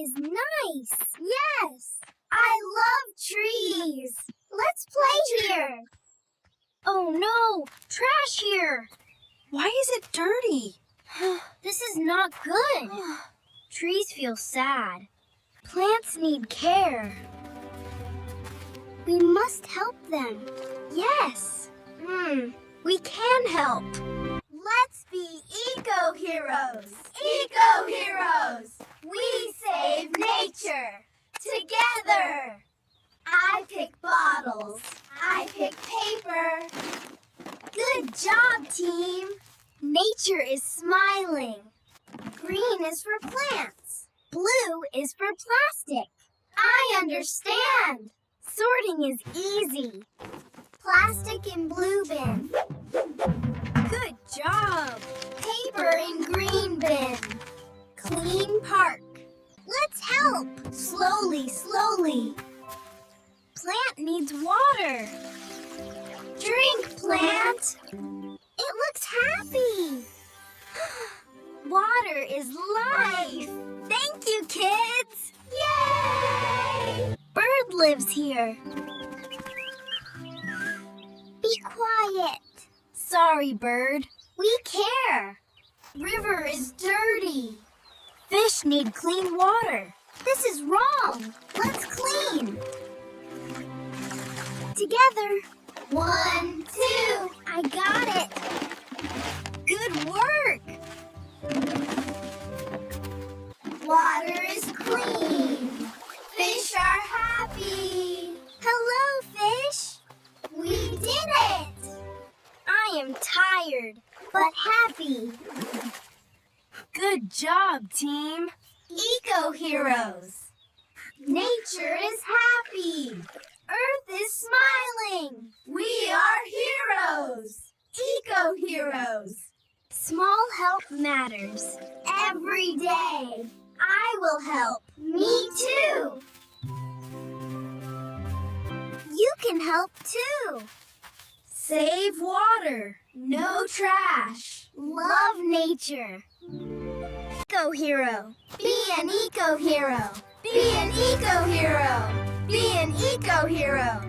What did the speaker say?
is nice. Yes, I love trees. Let's play here. Oh no, trash here. Why is it dirty? This is not good. Trees feel sad. Plants need care. We must help them. Yes. We can help. Let's be eco-heroes. Eco-heroes. We save nature. Together. I pick bottles. I pick paper. Good job, team. Nature is smiling. Green is for plants. Blue is for plastic. I understand. Sorting is easy. Plastic in blue bin. Good job. Paper in green bin. Clean park. Let's help. Slowly, slowly. Plant needs water. Drink, plant. It looks happy. Water is life. Thank you, kids. Yay! Bird lives here. Be quiet. Sorry, bird. We care. River is dirty. Fish need clean water. This is wrong. Let's clean. Together. 1, 2. I got it. Good work. Water is clean. Fish are happy. Hello, fish. We did it. I am tired, but happy. Good job, team. Eco-heroes. Nature is happy. Earth is smiling. We are heroes. Eco-heroes. Small help matters. Every day. I will help. Me too. You can help too. Save water. No trash. Love nature. Eco-hero. Be an eco-hero. Be an eco-hero. Be an eco-hero.